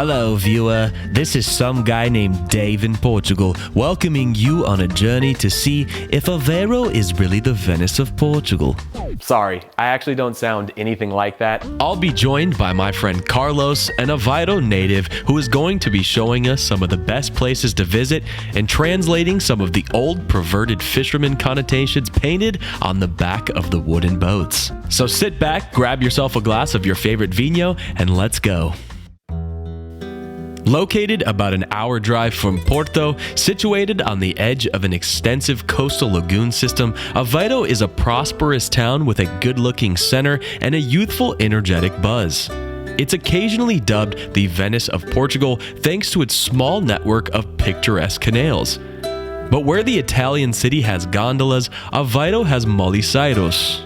Hello, viewer. This is some guy named Dave in Portugal, welcoming you on a journey to see if Aveiro is really the Venice of Portugal. Sorry, I actually don't sound anything like that. I'll be joined by my friend Carlos, an Aveiro native who is going to be showing us some of the best places to visit and translating some of the old perverted fisherman connotations painted on the back of the wooden boats. So sit back, grab yourself a glass of your favorite vinho, and let's go. Located about an hour drive from Porto, situated on the edge of an extensive coastal lagoon system, Aveiro is a prosperous town with a good-looking center and a youthful, energetic buzz. It's occasionally dubbed the Venice of Portugal thanks to its small network of picturesque canals. But where the Italian city has gondolas, Aveiro has moliceiros.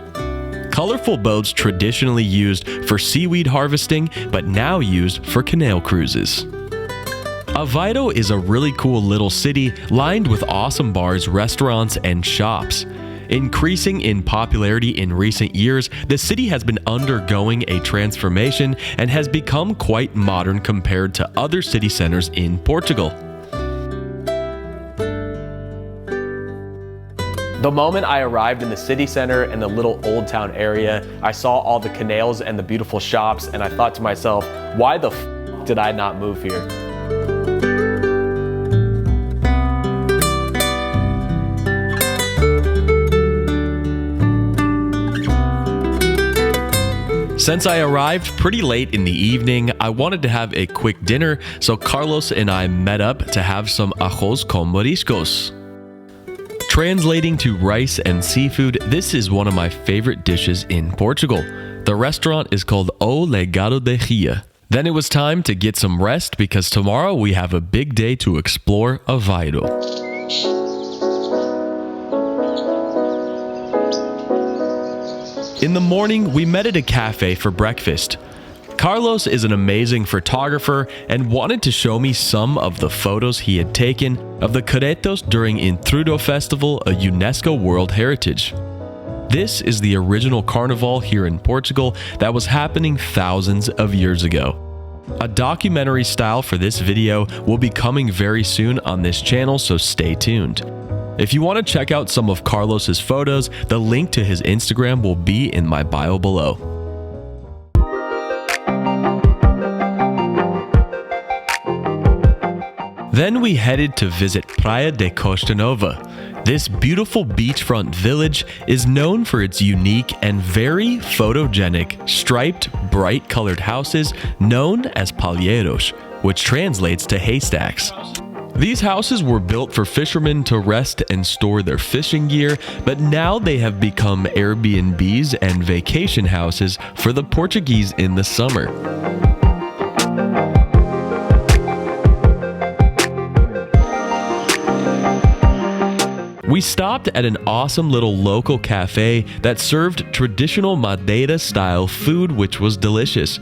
Colorful boats traditionally used for seaweed harvesting, but now used for canal cruises. Aveiro is a really cool little city lined with awesome bars, restaurants, and shops. Increasing in popularity in recent years, the city has been undergoing a transformation and has become quite modern compared to other city centers in Portugal. The moment I arrived in the city center and the little old town area, I saw all the canals and the beautiful shops, and I thought to myself, why the f did I not move here? Since I arrived pretty late in the evening, I wanted to have a quick dinner, so Carlos and I met up to have some arroz com mariscos. Translating to rice and seafood, this is one of my favorite dishes in Portugal. The restaurant is called O Legado de Ria. Then it was time to get some rest because tomorrow we have a big day to explore Aveiro. In the morning, we met at a cafe for breakfast. Carlos is an amazing photographer and wanted to show me some of the photos he had taken of the Caretos during Intrudo Festival, a UNESCO World Heritage. This is the original carnival here in Portugal that was happening thousands of years ago. A documentary style for this video will be coming very soon on this channel, so stay tuned. If you want to check out some of Carlos's photos, the link to his Instagram will be in my bio below. Then we headed to visit Playa de Costa Nova. This beautiful beachfront village is known for its unique and very photogenic, striped, bright-colored houses known as palheiros, which translates to haystacks. These houses were built for fishermen to rest and store their fishing gear, but now they have become Airbnbs and vacation houses for the Portuguese in the summer. We stopped at an awesome little local cafe that served traditional Madeira-style food, which was delicious.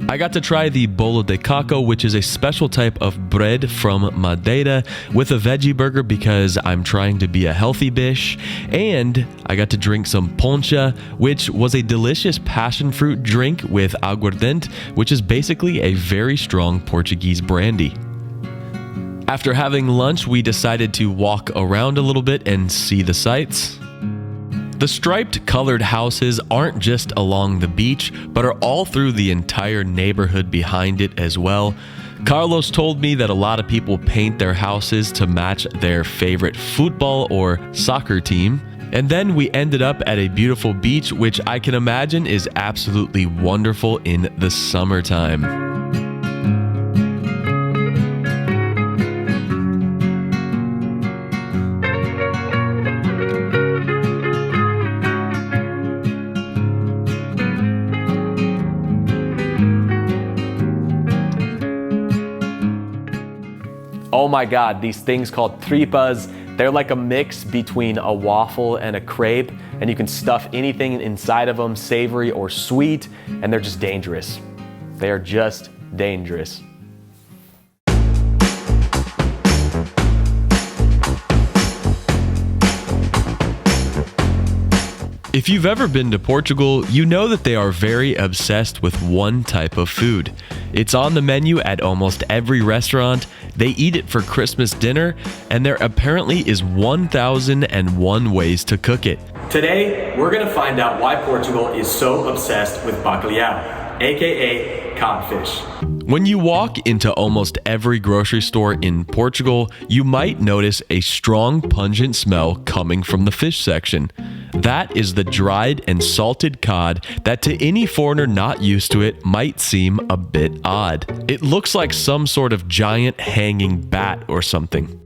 I got to try the bolo de caco, which is a special type of bread from Madeira, with a veggie burger because I'm trying to be a healthy bish, and I got to drink some poncha, which was a delicious passion fruit drink with aguardente, which is basically a very strong Portuguese brandy. After having lunch, we decided to walk around a little bit and see the sights. The striped colored houses aren't just along the beach, but are all through the entire neighborhood behind it as well. Carlos told me that a lot of people paint their houses to match their favorite football or soccer team. And then we ended up at a beautiful beach, which I can imagine is absolutely wonderful in the summertime. Oh my God, these things called tripas, they're like a mix between a waffle and a crepe, and you can stuff anything inside of them, savory or sweet, and they're just dangerous. They are just dangerous. If you've ever been to Portugal, you know that they are very obsessed with one type of food. It's on the menu at almost every restaurant, they eat it for Christmas dinner, and there apparently is 1,001 ways to cook it. Today, we're gonna find out why Portugal is so obsessed with bacalhau, aka codfish. When you walk into almost every grocery store in Portugal, you might notice a strong, pungent smell coming from the fish section. That is the dried and salted cod that to any foreigner not used to it might seem a bit odd. It looks like some sort of giant hanging bat or something.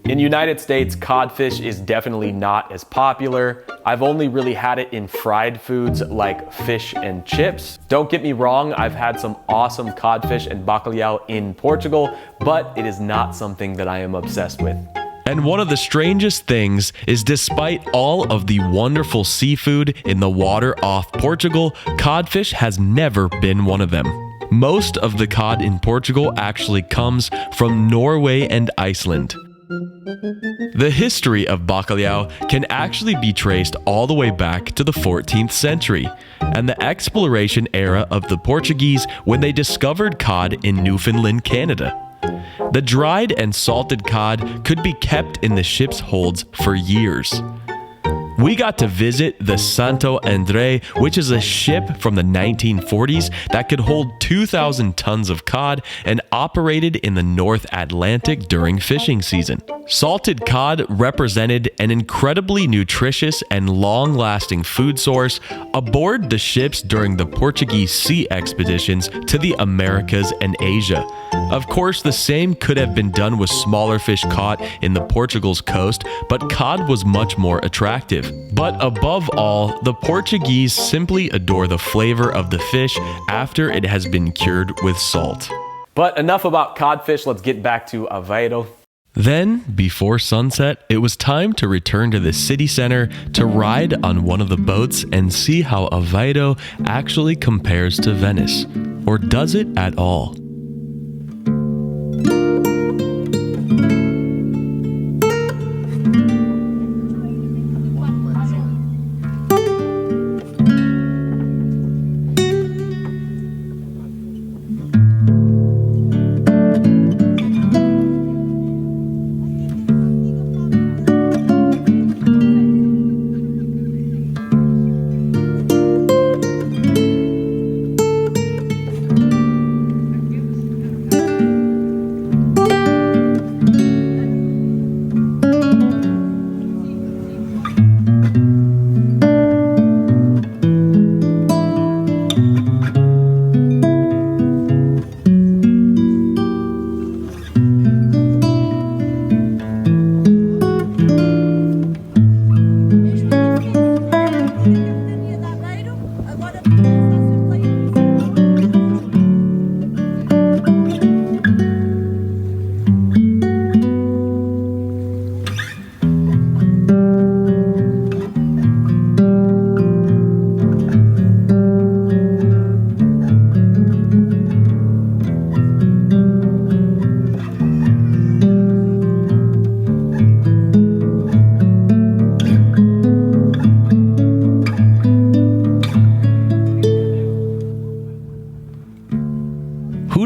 In the United States, codfish is definitely not as popular. I've only really had it in fried foods like fish and chips. Don't get me wrong, I've had some awesome codfish and bacalhau in Portugal, but it is not something that I am obsessed with. And one of the strangest things is despite all of the wonderful seafood in the water off Portugal, codfish has never been one of them. Most of the cod in Portugal actually comes from Norway and Iceland. The history of bacalhau can actually be traced all the way back to the 14th century and the exploration era of the Portuguese when they discovered cod in Newfoundland, Canada. The dried and salted cod could be kept in the ship's holds for years. We got to visit the Santo André, which is a ship from the 1940s that could hold 2,000 tons of cod and operated in the North Atlantic during fishing season. Salted cod represented an incredibly nutritious and long-lasting food source aboard the ships during the Portuguese sea expeditions to the Americas and Asia. Of course, the same could have been done with smaller fish caught in the Portugal's coast, but cod was much more attractive. But above all, the Portuguese simply adore the flavor of the fish after it has been cured with salt. But enough about codfish, let's get back to Aveiro. Then, before sunset, it was time to return to the city center to ride on one of the boats and see how Aveiro actually compares to Venice. Or does it at all?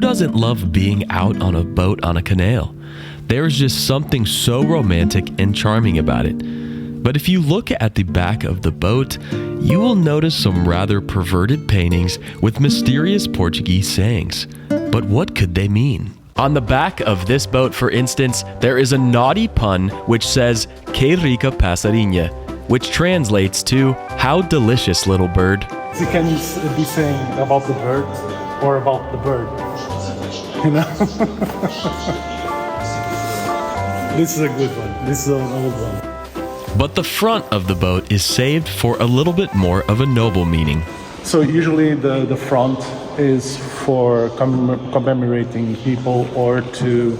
Doesn't love being out on a boat on a canal? There's just something so romantic and charming about it. But if you look at the back of the boat, you will notice some rather perverted paintings with mysterious Portuguese sayings. But what could they mean? On the back of this boat, for instance, there is a naughty pun which says, "Que rica passarinha," which translates to, "How delicious little bird." You can be saying about the bird or about the bird. You know? This is a good one. This is an old one. But the front of the boat is saved for a little bit more of a noble meaning. So usually the front is for commemorating people or to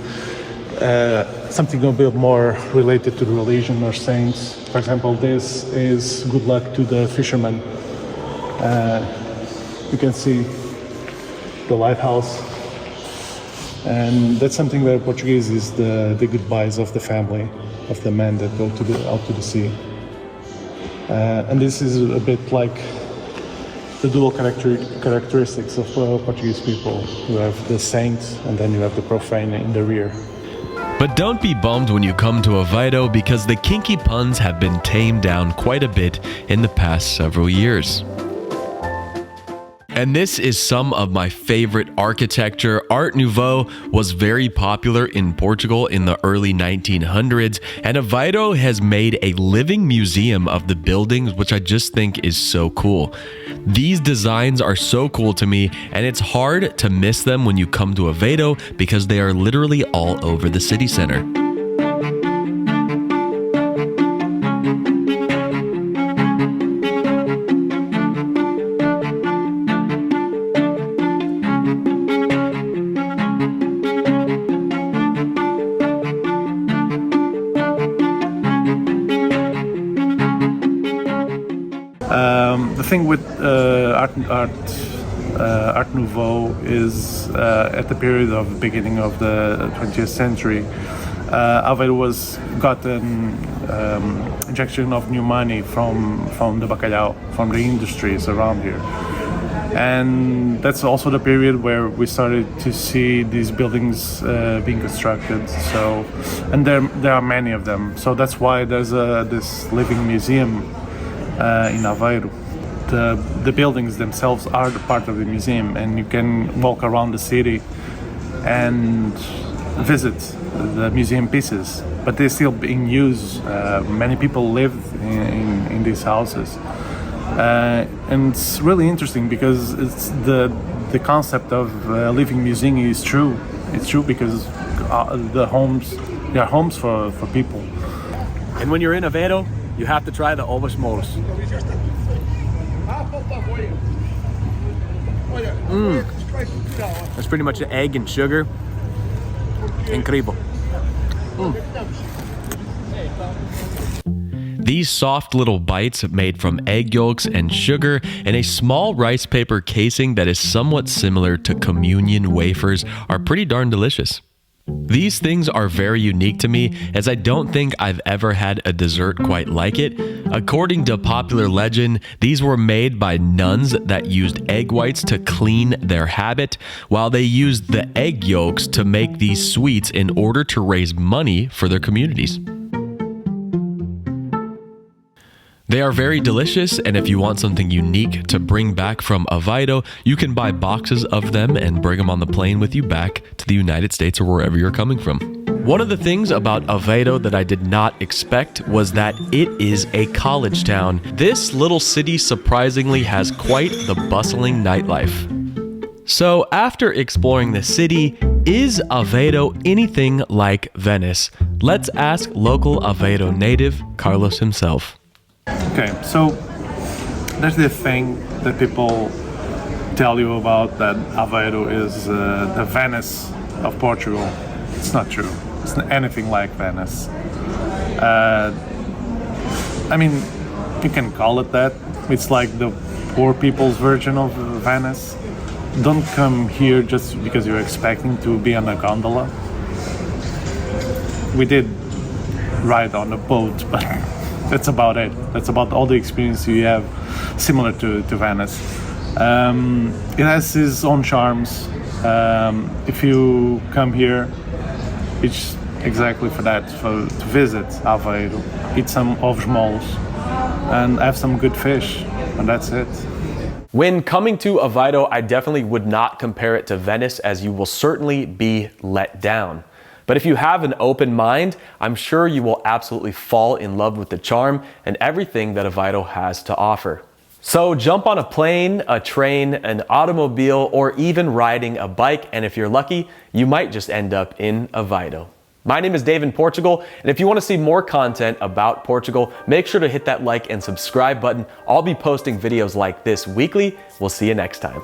something a bit more related to religion or saints. For example, this is good luck to the fishermen. You can see the lighthouse. And that's something where Portuguese is the goodbyes of the family, of the men that go out to the sea. And this is a bit like the dual characteristics of Portuguese people. You have the saint and then you have the profane in the rear. But don't be bummed when you come to Aveiro, because the kinky puns have been tamed down quite a bit in the past several years. And this is some of my favorite architecture. Art Nouveau was very popular in Portugal in the early 1900s, and Aveiro has made a living museum of the buildings, which I just think is so cool. These designs are so cool to me, and it's hard to miss them when you come to Aveiro because they are literally all over the city center. The thing with Art Nouveau is at the period of the beginning of the 20th century, Aveiro got an injection of new money from the bacalhau, from the industries around here. And that's also the period where we started to see these buildings being constructed. So, and there are many of them. So that's why there's this living museum in Aveiro. The buildings themselves are the part of the museum, and you can walk around the city and visit the museum pieces, but they're still being used. Many people live in these houses, and it's really interesting because it's the concept of living museum is true. It's true because they are homes for people. And when you're in Aveiro, you have to try the ovos moles. That's pretty much an egg and sugar. Incredible. These soft little bites made from egg yolks and sugar in a small rice paper casing that is somewhat similar to communion wafers are pretty darn delicious. These things are very unique to me, as I don't think I've ever had a dessert quite like it. According to popular legend, these were made by nuns that used egg whites to clean their habit, while they used the egg yolks to make these sweets in order to raise money for their communities. They are very delicious, and if you want something unique to bring back from Aveiro, you can buy boxes of them and bring them on the plane with you back to the United States or wherever you're coming from. One of the things about Aveiro that I did not expect was that it is a college town. This little city surprisingly has quite the bustling nightlife. So after exploring the city, is Aveiro anything like Venice? Let's ask local Aveiro native Carlos himself. Okay, so there's this thing that people tell you about, that Aveiro is the Venice of Portugal. It's not true. It's not anything like Venice. I mean, you can call it that. It's like the poor people's version of Venice. Don't come here just because you're expecting to be on a gondola. We did ride on a boat, but that's about it. That's about all the experience you have similar to Venice. It has its own charms. If you come here, it's exactly for that, to visit Aveiro, eat some ovos moles, and have some good fish, and that's it. When coming to Aveiro, I definitely would not compare it to Venice, as you will certainly be let down. But if you have an open mind, I'm sure you will absolutely fall in love with the charm and everything that Aveiro has to offer. So jump on a plane, a train, an automobile, or even riding a bike, and if you're lucky, you might just end up in Aveiro. My name is Dave in Portugal, and if you want to see more content about Portugal, make sure to hit that like and subscribe button. I'll be posting videos like this weekly. We'll see you next time.